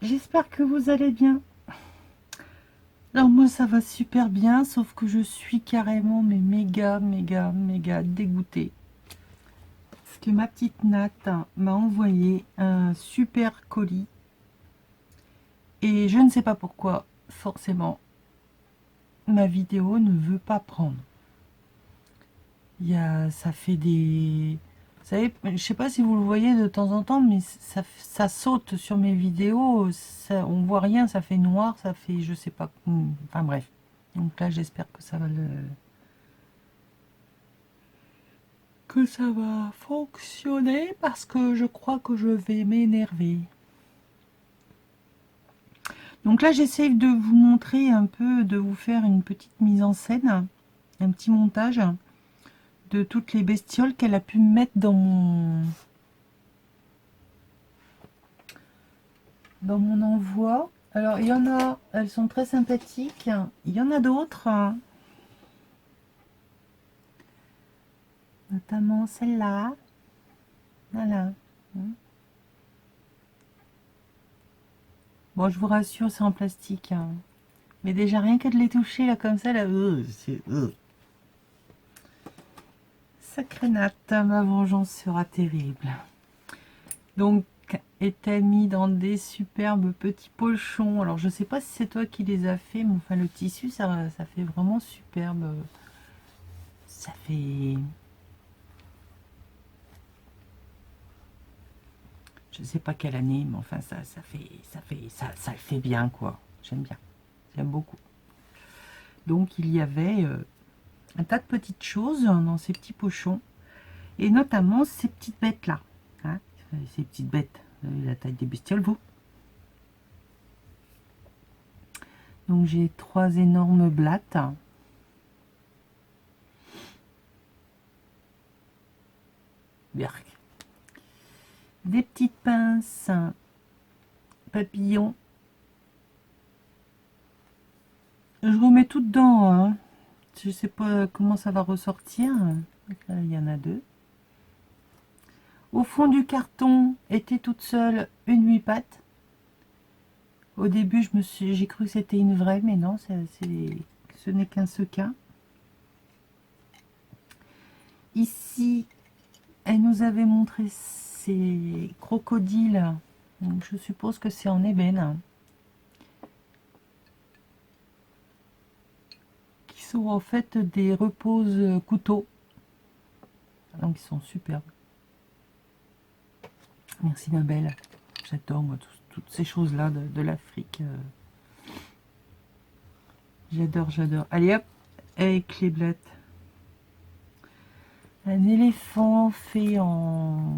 J'espère que vous allez bien. Alors moi ça va super bien, sauf que je suis carrément mais méga dégoûtée. Parce que ma petite Nat m'a envoyé un super colis. Et je ne sais pas pourquoi, forcément, ma vidéo ne veut pas prendre. Ça fait des... Vous savez, je sais pas si vous le voyez de temps en temps, mais ça saute sur mes vidéos, on voit rien, ça fait noir, ça fait, je sais pas, enfin bref. Donc là, j'espère que ça va fonctionner parce que je crois que je vais m'énerver. Donc là, j'essaie de vous montrer un peu, de vous faire une petite mise en scène, un petit montage de toutes les bestioles qu'elle a pu mettre dans mon envoi. Alors, il y en a, elles sont très sympathiques. Il y en a d'autres, notamment celle-là. Voilà. Bon, je vous rassure, c'est en plastique. Mais déjà, rien que de les toucher, là, comme ça, là, c'est... Sacrée Nat, ma vengeance sera terrible. Donc, est mis dans des superbes petits pochons. Alors, je sais pas si c'est toi qui les as fait, mais enfin, le tissu, ça fait vraiment superbe. Ça fait... Je sais pas quelle année, mais enfin, ça le fait bien, quoi. J'aime bien. J'aime beaucoup. Donc, il y avait un tas de petites choses dans ces petits pochons. Et notamment ces petites bêtes-là. Hein, ces petites bêtes. Vous avez la taille des bestioles, vous. Donc, j'ai 3 énormes blattes. Berk. Des petites pinces papillons. Je remets tout dedans. Hein. Je sais pas comment ça va ressortir. Là, il y en a 2. Au fond du carton était toute seule une 8 pattes. Au début, j'ai cru que c'était une vraie, mais non, ce n'est qu'un sequin. Ici, elle nous avait montré ces crocodiles. Donc, je suppose que c'est en ébène. Qui sont en fait des reposes couteaux. Donc, ils sont superbes. Merci ma belle. J'adore moi toutes ces choses-là de l'Afrique. J'adore. Allez hop, avec les blettes. Un éléphant fait en...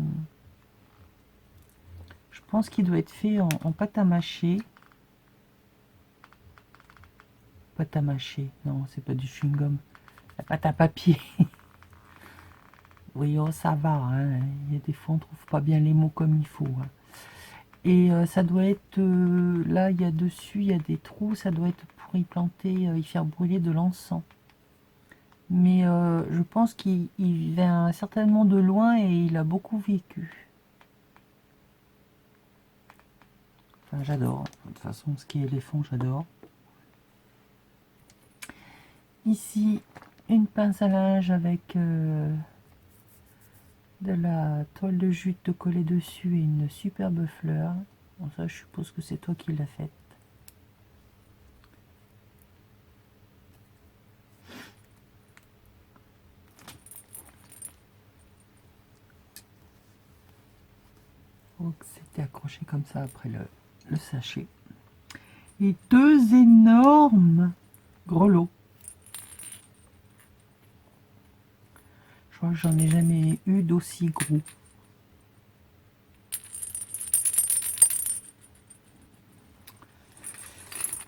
Je pense qu'il doit être fait en pâte à mâcher. Pâte à mâcher, non, c'est pas du chewing-gum. La pâte à papier. Oui, oh, ça va. Hein. Il y a des fois, on trouve pas bien les mots comme il faut. Hein. Et ça doit être... là, il y a dessus, il y a des trous. Ça doit être pour y planter, y faire brûler de l'encens. Mais je pense qu'il vient certainement de loin et il a beaucoup vécu. Enfin, j'adore. De toute façon, ce qui est éléphant, j'adore. Ici, une pince à linge avec de la toile de jute de coller dessus et une superbe fleur. Bon, ça, je suppose que c'est toi qui l'as faite. Donc, c'était accroché comme ça après le sachet. Et 2 énormes grelots. Je crois que j'en ai jamais eu d'aussi gros.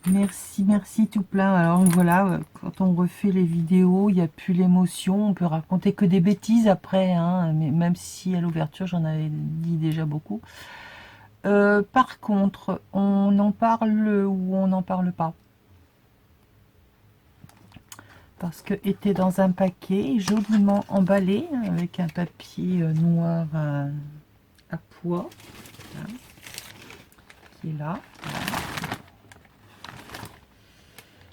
Merci tout plein. Alors voilà, quand on refait les vidéos, il n'y a plus l'émotion, on peut raconter que des bêtises après, hein, mais même si à l'ouverture j'en avais dit déjà beaucoup. Par contre, on en parle ou on n'en parle pas. Parce que était dans un paquet joliment emballé avec un papier noir à pois. Hein. qui est là.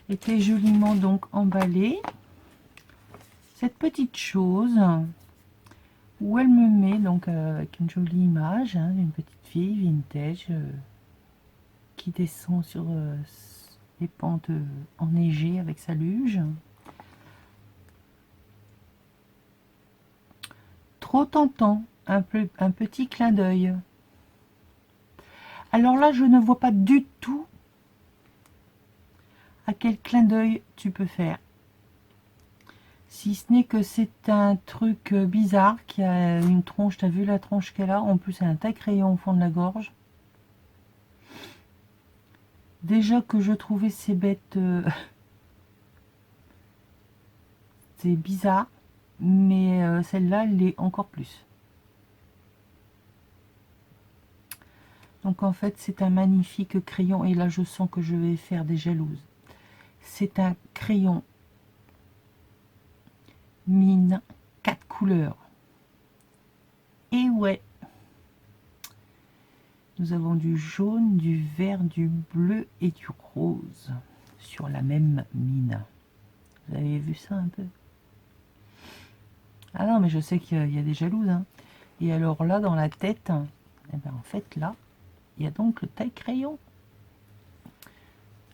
Était joliment donc emballée. Cette petite chose où elle me met donc avec une jolie image, hein, d'une petite fille vintage qui descend sur les pentes enneigées avec sa luge. Trop tentant, un petit clin d'œil. Alors là, je ne vois pas du tout à quel clin d'œil tu peux faire. Si ce n'est que c'est un truc bizarre qui a une tronche. T'as vu la tronche qu'elle a? En plus, c'est un taille-crayon au fond de la gorge. Déjà que je trouvais ces bêtes... c'est bizarre. Mais celle-là, elle l'est encore plus. Donc en fait, c'est un magnifique crayon. Et là, je sens que je vais faire des jalouses. C'est un crayon mine 4 couleurs. Et ouais, nous avons du jaune, du vert, du bleu et du rose sur la même mine. Vous avez vu ça un peu? Ah non, mais je sais qu'il y a des jalouses. Hein. Et alors là, dans la tête, eh ben, en fait là, il y a donc le taille-crayon.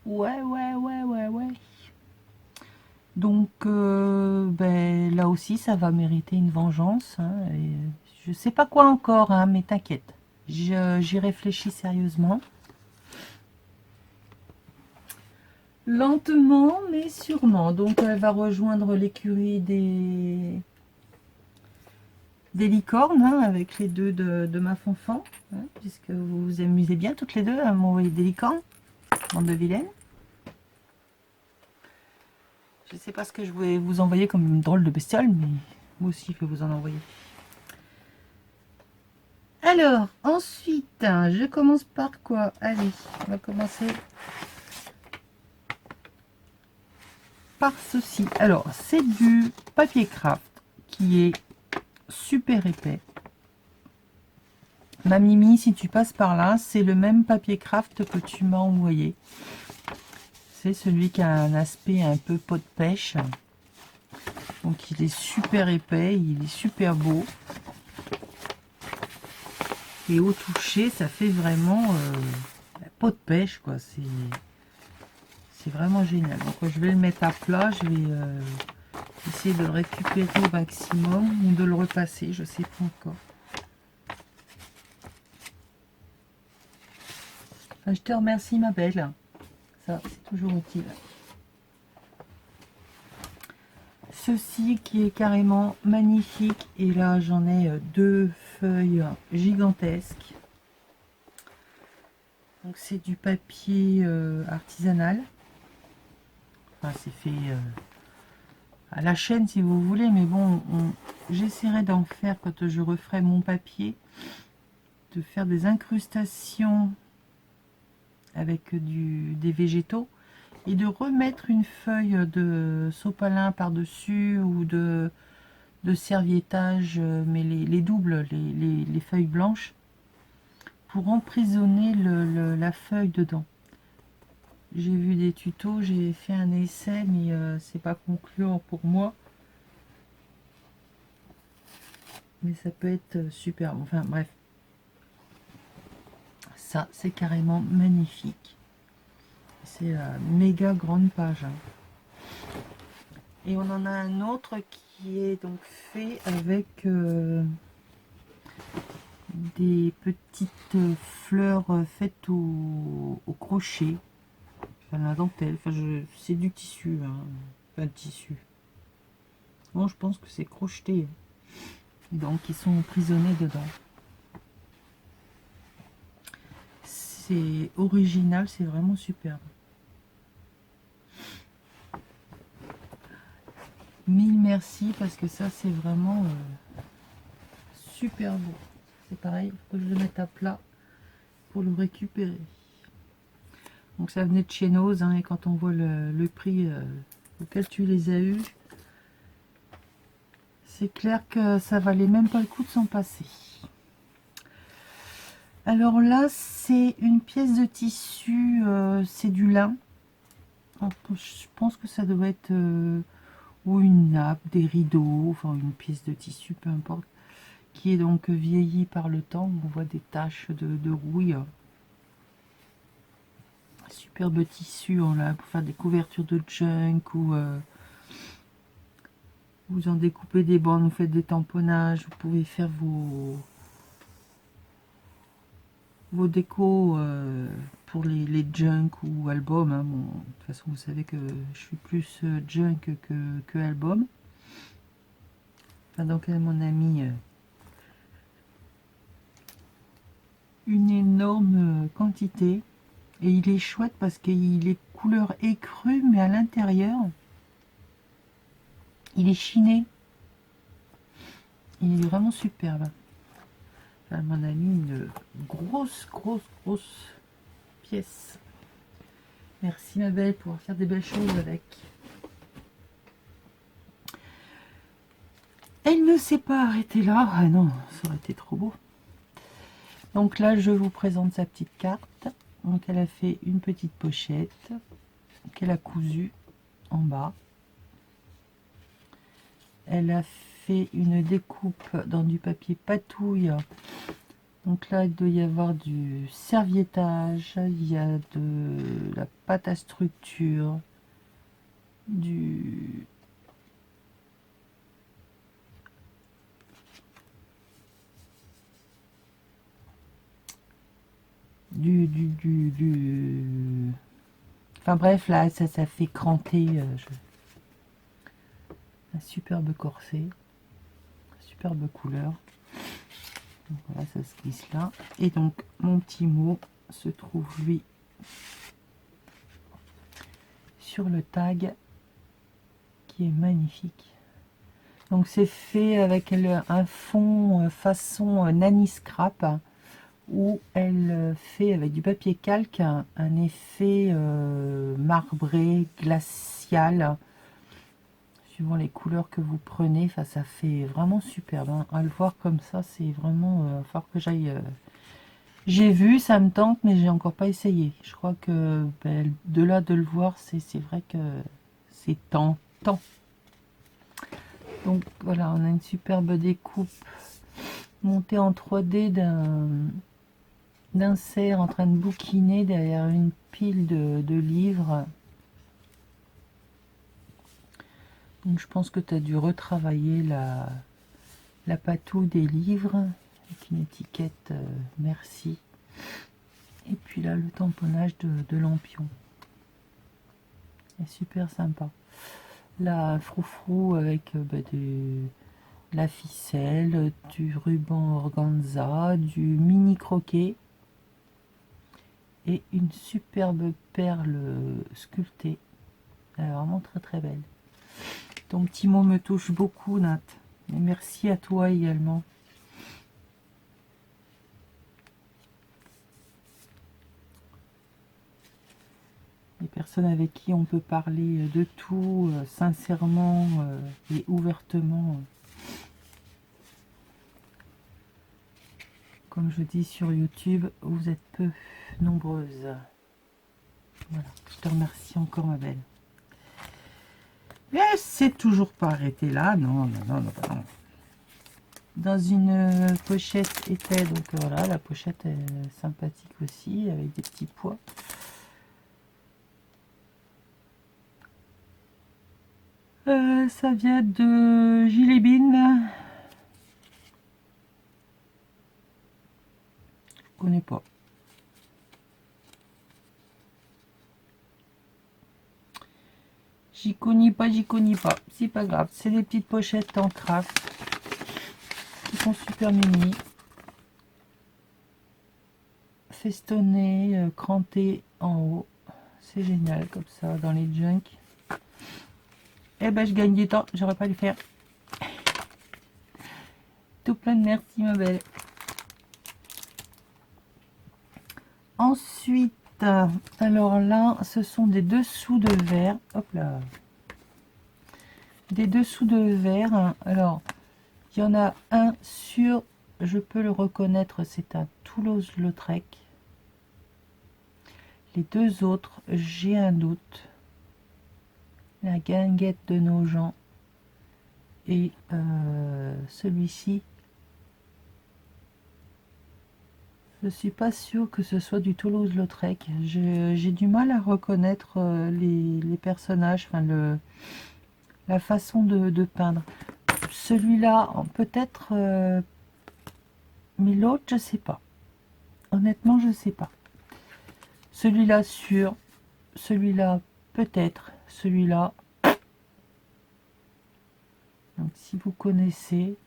Ouais. Donc ben, là aussi, ça va mériter une vengeance. Hein, et je sais pas quoi encore, hein, mais t'inquiète. J'y réfléchis sérieusement. Lentement, mais sûrement. Donc, elle va rejoindre l'écurie des licornes, hein, avec les deux de ma fanfan, hein, puisque vous vous amusez bien toutes les deux à m'envoyer des licornes, bande de vilaines. Je ne sais pas ce que je vais vous envoyer comme une drôle de bestiole, mais moi aussi, je vais vous en envoyer. Alors, ensuite, je commence par quoi? Allez, on va commencer par ceci. Alors, c'est du papier craft qui est super épais. Ma Mimi, si tu passes par là, c'est le même papier craft que tu m'as envoyé. C'est celui qui a un aspect un peu pot de pêche. Donc il est super épais, il est super beau. Et au toucher, ça fait vraiment pot de pêche, quoi. C'est vraiment génial. Donc je vais le mettre à plat, je vais essayer de le récupérer au maximum ou de le repasser, je sais pas encore. Enfin, je te remercie, ma belle. Ça, c'est toujours utile. Ceci qui est carrément magnifique. Et là, j'en ai deux feuilles gigantesques. Donc, c'est du papier artisanal. Enfin, c'est fait à la chaîne, si vous voulez. Mais bon, j'essaierai d'en faire, quand je referai mon papier, de faire des incrustations avec des végétaux. Et de remettre une feuille de sopalin par-dessus ou de serviettage, mais les doubles, les feuilles blanches, pour emprisonner la feuille dedans. J'ai vu des tutos, j'ai fait un essai, mais c'est pas concluant pour moi. Mais ça peut être super. Enfin bref. Ça, c'est carrément magnifique. C'est la méga grande page. Hein. Et on en a un autre qui est donc fait avec des petites fleurs faites au crochet. Enfin, la dentelle. Enfin, c'est du tissu. Hein. Enfin, tissu. Bon, je pense que c'est crocheté. Donc, ils sont emprisonnés dedans. C'est original, c'est vraiment superbe. Mille merci parce que ça c'est vraiment super beau. C'est pareil, il faut que je le mette à plat pour le récupérer. Donc ça venait de chez Noz, hein, et quand on voit le prix auquel tu les as eus, c'est clair que ça valait même pas le coup de s'en passer. Alors là, c'est une pièce de tissu, c'est du lin. Donc, je pense que ça doit être ou une nappe, des rideaux, enfin une pièce de tissu, peu importe, qui est donc vieillie par le temps. On voit des taches de rouille. Superbe tissu en lin pour faire des couvertures de junk ou vous en découpez des bandes, vous faites des tamponnages, vous pouvez faire vos décos pour les junk ou albums. Hein. Bon, de toute façon, vous savez que je suis plus junk que album. Enfin, donc, mon ami, une énorme quantité. Et il est chouette parce qu'il est couleur écrue, mais à l'intérieur, il est chiné. Il est vraiment superbe. Enfin, mon ami, une grosse pièce. Merci ma belle pour faire des belles choses avec. Elle ne s'est pas arrêtée là. Ah non, ça aurait été trop beau. Donc là, je vous présente sa petite carte. Donc elle a fait une petite pochette qu'elle a cousue en bas. Elle a fait une découpe dans du papier patouille. Donc là, il doit y avoir du serviettage, il y a de la pâte à structure, du enfin bref, là, ça fait cranter un superbe corset, superbe couleur. Donc voilà, ça se glisse là. Et donc, mon petit mot se trouve, lui, sur le tag, qui est magnifique. Donc, c'est fait avec un fond façon Nanny Scrap, où elle fait avec du papier calque un effet marbré, glacial, suivant les couleurs que vous prenez. Enfin, ça fait vraiment superbe. Hein. À le voir comme ça, c'est vraiment... il va falloir que j'aille... J'ai vu, ça me tente, mais j'ai encore pas essayé. Je crois que de là de le voir, c'est vrai que c'est tentant. Donc voilà, on a une superbe découpe montée en 3D d'un cerf en train de bouquiner derrière une pile de livres. Donc je pense que tu as dû retravailler la patouille des livres avec une étiquette merci. Et puis là, le tamponnage de lampion. C'est super sympa. Là, froufrou avec de la ficelle, du ruban organza, du mini croquet et une superbe perle sculptée. Elle est vraiment très belle. Ton petit mot me touche beaucoup, Nat. Et merci à toi également. Les personnes avec qui on peut parler de tout, sincèrement et ouvertement. Comme je dis sur YouTube, vous êtes peu nombreuses. Voilà, je te remercie encore ma belle. Mais c'est toujours pas arrêté là, non. Dans une pochette était, donc voilà, la pochette est sympathique aussi, avec des petits pois. Ça vient de Gilet Bean. Je connais pas. J'y connais pas. C'est pas grave. C'est des petites pochettes en craft qui sont super mini. Festonnées, crantées en haut. C'est génial comme ça dans les junk. Eh ben je gagne du temps. J'aurais pas dû faire. Tout plein de merci ma belle. Ensuite, alors là, ce sont des dessous de verre. Hop là. Des dessous de verre. Alors, il y en a un sur je peux le reconnaître, c'est un Toulouse-Lautrec. Les deux autres, j'ai un doute. La guinguette de nos gens et celui-ci, je suis pas sûre que ce soit du Toulouse-Lautrec. J'ai du mal à reconnaître les personnages, enfin la façon de peindre. Celui-là, peut-être, mais l'autre, je sais pas. Honnêtement, je sais pas. Celui-là, sûr. Celui-là, peut-être. Celui-là. Donc, si vous connaissez.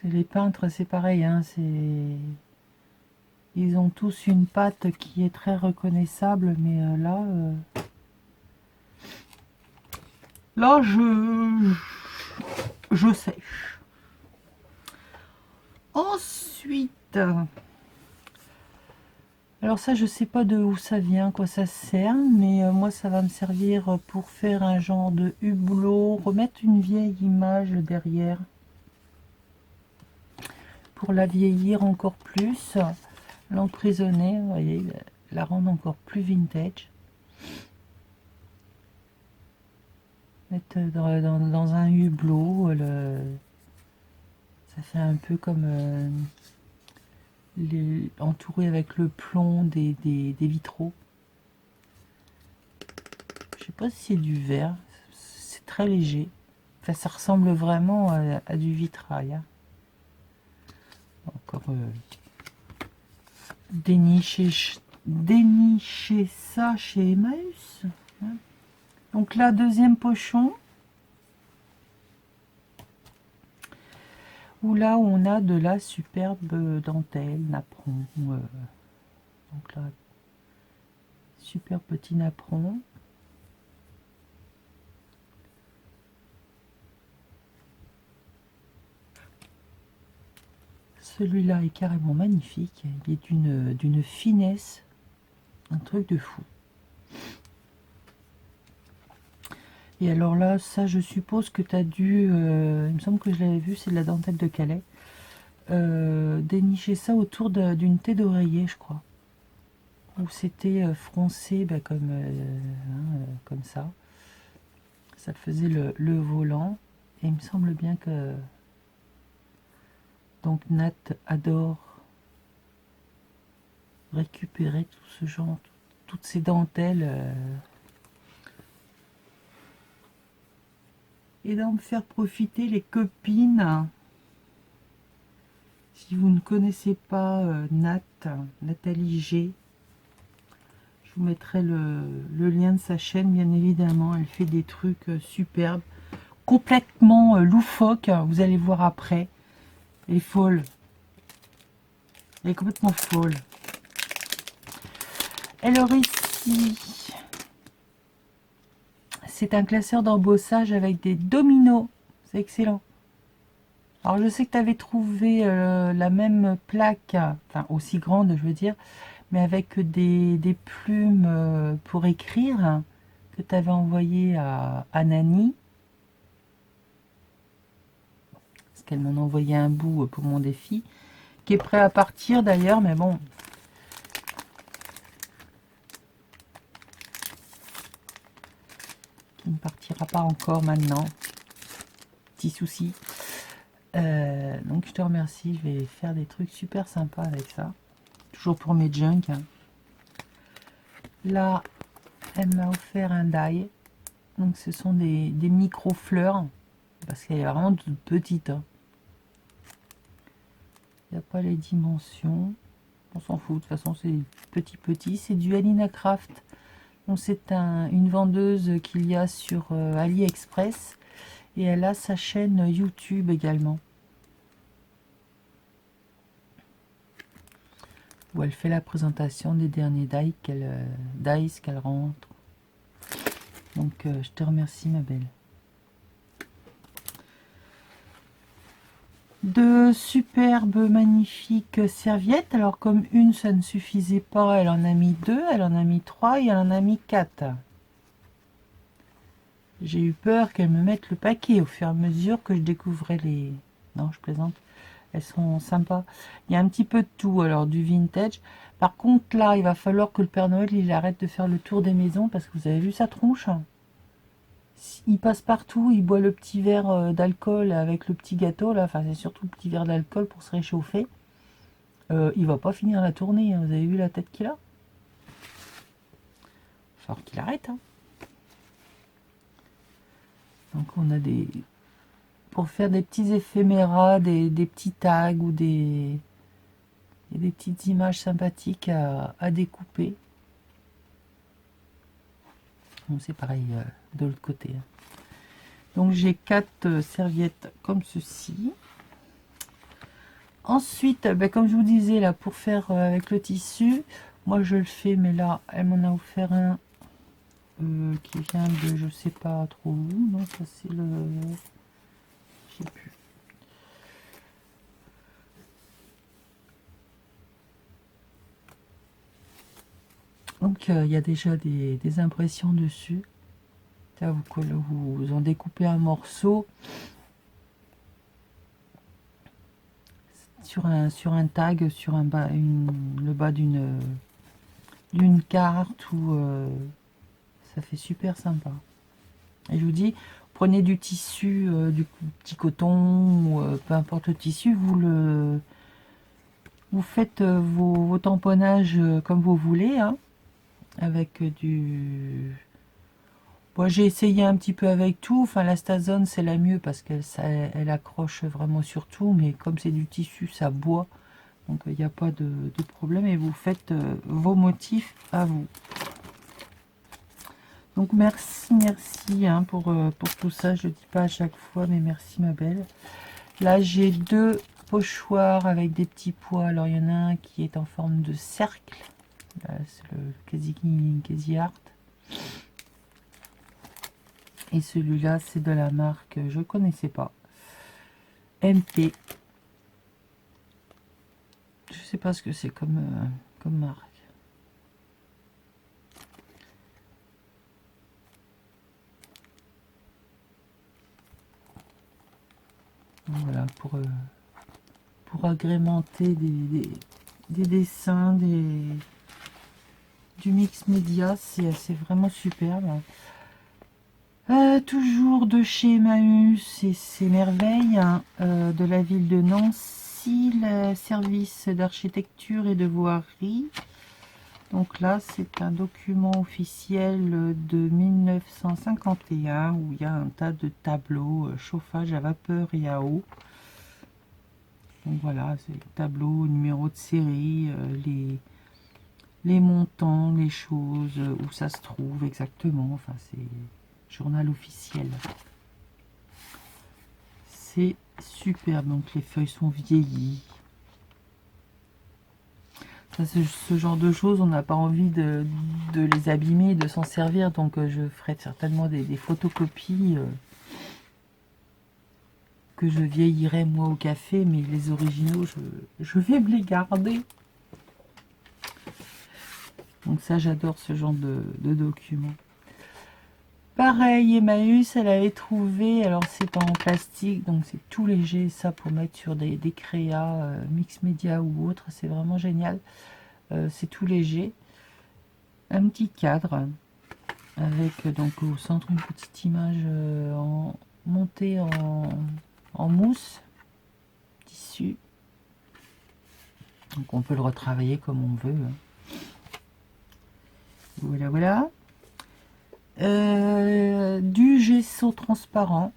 Les peintres, c'est pareil. Hein, ils ont tous une patte qui est très reconnaissable. Mais là, je sais. Ensuite, alors ça, je sais pas de où ça vient, quoi ça sert, mais moi, ça va me servir pour faire un genre de hublot, remettre une vieille image derrière, pour la vieillir encore plus, l'emprisonner, vous voyez, la rendre encore plus vintage. Mettre dans un hublot, ça fait un peu comme entouré avec le plomb des vitraux. Je sais pas si c'est du verre, c'est très léger. Enfin, ça ressemble vraiment à du vitrail. Hein. Encore dénicher ça chez Emmaüs. Hein. Donc là, deuxième pochon. Où là, on a de la superbe dentelle, napperon. Donc là, super petit napperon. Celui-là est carrément magnifique. Il est d'une finesse. Un truc de fou. Et alors là, ça, je suppose que tu as dû... il me semble que je l'avais vu, c'est de la dentelle de Calais. Dénicher ça autour d'une tête d'oreiller, je crois. Où c'était froncé comme ça. Ça faisait le volant. Et il me semble bien que... Donc Nat adore récupérer tout ce genre, toutes ces dentelles et d'en faire profiter les copines. Si vous ne connaissez pas Nathalie G, je vous mettrai le lien de sa chaîne, bien évidemment. Elle fait des trucs superbes, complètement loufoques, vous allez voir après. Elle est folle. Elle est complètement folle. Alors ici, c'est un classeur d'embossage avec des dominos. C'est excellent. Alors je sais que tu avais trouvé la même plaque, enfin aussi grande je veux dire, mais avec des plumes pour écrire, que tu avais envoyé à Nani. Parce qu'elle m'en a envoyé un bout pour mon défi, qui est prêt à partir d'ailleurs, mais bon. Qui ne partira pas encore maintenant. Petit souci. Donc je te remercie, je vais faire des trucs super sympas avec ça. Toujours pour mes junk. Hein. Là, elle m'a offert un die. Donc ce sont des micro-fleurs. Parce qu'elle est vraiment toute petite. Hein. Il n'y a pas les dimensions. On s'en fout, de toute façon c'est petit. C'est du Alina Craft. Donc c'est une vendeuse qu'il y a sur AliExpress. Et elle a sa chaîne YouTube également. Où elle fait la présentation des derniers dies qu'elle rentre. Donc je te remercie ma belle. De superbes magnifiques serviettes. Alors comme une ça ne suffisait pas, elle en a mis 2, elle en a mis 3 et elle en a mis 4. J'ai eu peur qu'elles me mettent le paquet au fur et à mesure que je découvrais les... Non, je plaisante. Elles sont sympas. Il y a un petit peu de tout, alors du vintage. Par contre, là, il va falloir que le Père Noël, il arrête de faire le tour des maisons, parce que vous avez vu sa tronche. Il passe partout, il boit le petit verre d'alcool avec le petit gâteau, là. Enfin, c'est surtout le petit verre d'alcool pour se réchauffer. Il va pas finir la tournée, hein. Vous avez vu la tête qu'il a? Il va falloir qu'il arrête, hein. Donc on a des... Pour faire des petits éphéméras, des petits tags ou des petites images sympathiques à découper. Bon, c'est pareil de l'autre côté. Donc j'ai 4 serviettes comme ceci. Ensuite, comme je vous disais, là, pour faire avec le tissu, moi je le fais, mais là, elle m'en a offert un qui vient de je sais pas trop où. Non, ça c'est le... Je sais plus. Donc il y a déjà des impressions dessus. Là, vous en découpez un morceau sur un tag, sur le bas d'une carte, ou ça fait super sympa. Et je vous dis, prenez du tissu, du petit coton, ou peu importe le tissu, vous faites vos tamponnages comme vous voulez, hein, avec du... Moi, j'ai essayé un petit peu avec tout. Enfin, la Stazone, c'est la mieux parce elle accroche vraiment sur tout. Mais comme c'est du tissu, ça boit. Donc, il n'y a pas de problème. Et vous faites vos motifs à vous. Donc, merci hein, pour tout ça. Je ne dis pas à chaque fois, mais merci, ma belle. Là, j'ai 2 pochoirs avec des petits pois. Alors, il y en a un qui est en forme de cercle. C'est le Quasi Art. Et celui-là, c'est de la marque, je connaissais pas. MP. Je sais pas ce que c'est comme marque. Voilà, pour agrémenter des dessins, du mix média, c'est vraiment superbe. Toujours de chez Emmaüs et ses merveilles, hein, de la ville de Nancy, le service d'architecture et de voirie. Donc là, c'est un document officiel de 1951 où il y a un tas de tableaux, chauffage à vapeur et à eau. Donc voilà, c'est le tableau, numéro de série, les montants, les choses, où ça se trouve exactement. Enfin, c'est journal officiel. C'est superbe. Donc les feuilles sont vieillies. Ça, ce genre de choses, on n'a pas envie de les abîmer, de s'en servir. Donc je ferai certainement des photocopies que je vieillirai moi au café. Mais les originaux, je vais me les garder. Donc ça, j'adore ce genre de documents. Pareil, Emmaüs, elle avait trouvé, alors c'est en plastique, donc c'est tout léger, ça pour mettre sur des créas, mix média ou autre, c'est vraiment génial. C'est tout léger. Un petit cadre avec donc au centre une petite image montée en mousse, tissu. Donc on peut le retravailler comme on veut. Voilà, voilà. Du gesso transparent.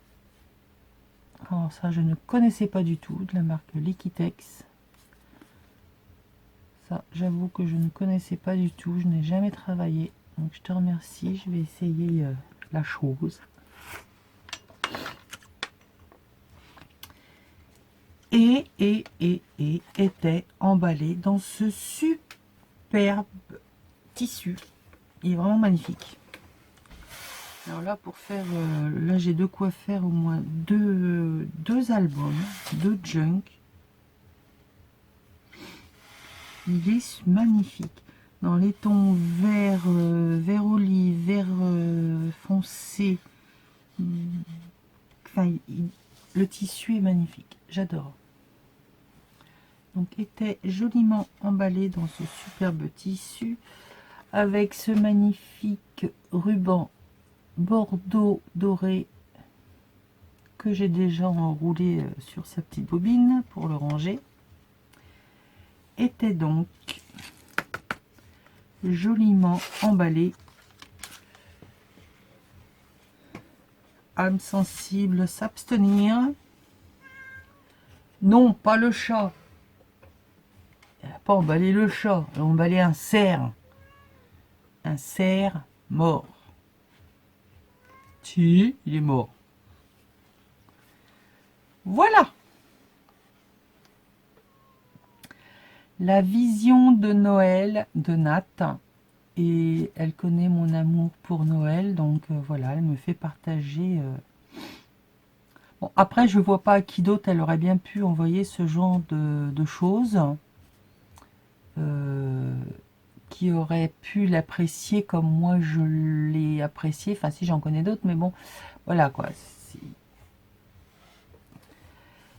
Alors ça, je ne connaissais pas du tout, de la marque Liquitex. Ça, j'avoue que je ne connaissais pas du tout, je n'ai jamais travaillé. Donc je te remercie, je vais essayer la chose. Et était emballé dans ce superbe tissu. Il est vraiment magnifique. Alors là, pour faire, là j'ai de quoi faire au moins deux albums, 2 junk. Il est magnifique. Dans les tons vert, vert olive, vert foncé Enfin, le tissu est magnifique, j'adore. Donc était joliment emballé dans ce superbe tissu avec ce magnifique ruban bordeaux doré que j'ai déjà enroulé sur sa petite bobine pour le ranger. Était donc joliment emballé. Âme sensible, s'abstenir. Non, pas le chat. Elle n'a pas emballé le chat, elle a emballé un cerf. Un cerf mort. Si, il est mort. Voilà. La vision de Noël de Nat. Et elle connaît mon amour pour Noël, donc voilà, elle me fait partager. Bon, après, je vois pas à qui d'autre elle aurait bien pu envoyer ce genre de choses. Qui aurait pu l'apprécier comme moi je l'ai apprécié. Enfin, si j'en connais d'autres, mais bon, voilà quoi.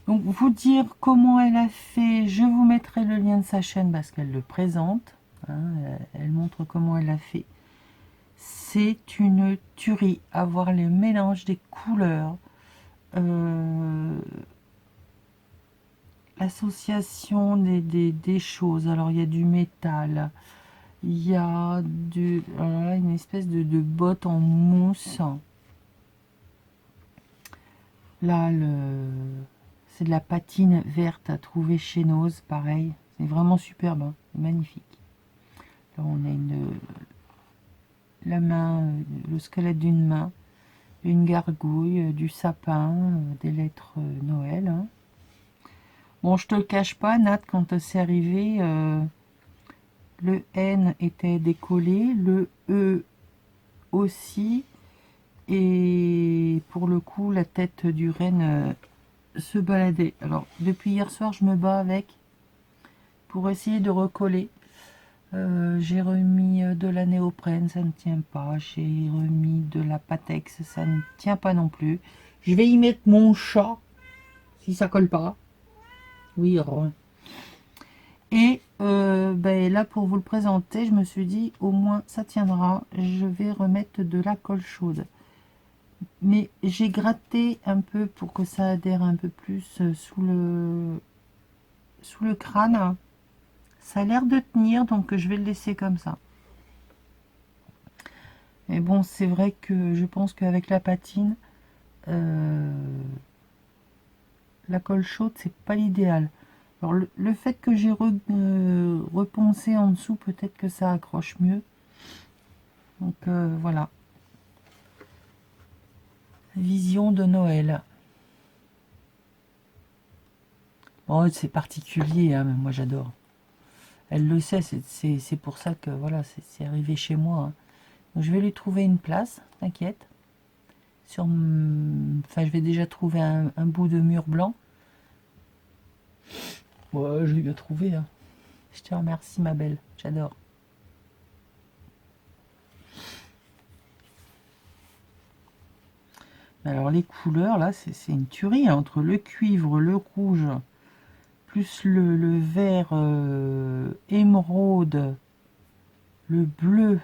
Donc, vous dire comment elle a fait, je vous mettrai le lien de sa chaîne parce qu'elle le présente. Hein, elle montre comment elle a fait. C'est une tuerie à voir les mélanges des couleurs. L'association des choses. Alors, il y a du métal. Il y a une espèce de botte en mousse. Là, c'est de la patine verte à trouver chez Nose, pareil. C'est vraiment superbe, hein, magnifique. Là, on a la main, le squelette d'une main, une gargouille, du sapin, des lettres Noël. Hein. Bon, je te le cache pas, Nat, quand c'est arrivé, le N était décollé, le E aussi, et pour le coup, la tête du renne se baladait. Alors, depuis hier soir, je me bats avec pour essayer de recoller. J'ai remis de la néoprène, ça ne tient pas. J'ai remis de la Patex, ça ne tient pas non plus. Je vais y mettre mon chat, si ça colle pas. Oui, et ben là, pour vous le présenter, je me suis dit, au moins ça tiendra. Je vais remettre de la colle chaude. Mais j'ai gratté un peu pour que ça adhère un peu plus sous le crâne. Ça a l'air de tenir, donc je vais le laisser comme ça. Mais bon, c'est vrai que je pense qu'avec la patine, la colle chaude, c'est pas l'idéal. Alors le fait que j'ai reponcé en dessous, peut-être que ça accroche mieux. Donc voilà. Vision de Noël. Bon, c'est particulier, hein, mais moi j'adore. Elle le sait, c'est pour ça que voilà, c'est arrivé chez moi. Hein. Donc, je vais lui trouver une place, t'inquiète. Enfin, je vais déjà trouver un bout de mur blanc. Ouais, je l'ai trouvé. Hein. Je te remercie, ma belle. J'adore. Alors, les couleurs, là, c'est une tuerie. Hein, entre le cuivre, le rouge, plus le vert émeraude, le bleu.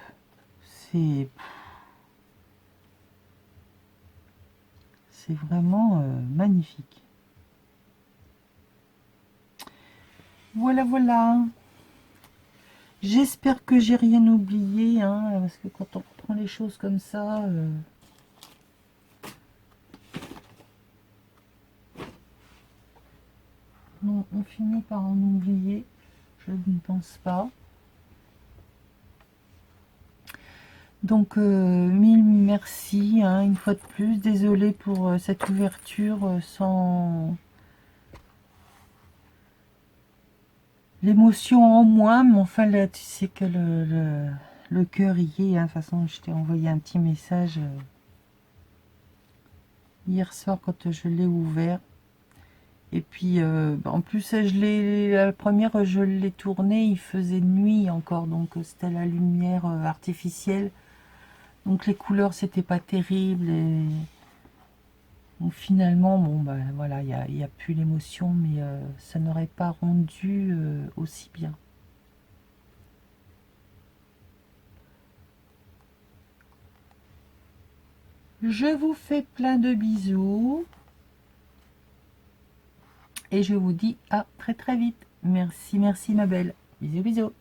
C'est vraiment magnifique. Voilà, voilà. J'espère que j'ai rien oublié, hein, parce que quand on reprend les choses comme ça... on finit par en oublier. Je ne pense pas. Donc, mille merci, hein, une fois de plus. Désolée pour cette ouverture sans... l'émotion en moins, mais enfin là, tu sais que le cœur y est. Hein. De toute façon, je t'ai envoyé un petit message hier soir quand je l'ai ouvert. Et puis, en plus, la première, je l'ai tournée, il faisait nuit encore, donc c'était la lumière artificielle. Donc les couleurs, c'était pas terrible. où finalement, bon, bah, voilà, il y a plus l'émotion, mais ça n'aurait pas rendu aussi bien. Je vous fais plein de bisous et je vous dis à très très vite. Merci, merci ma belle. Bisous, bisous.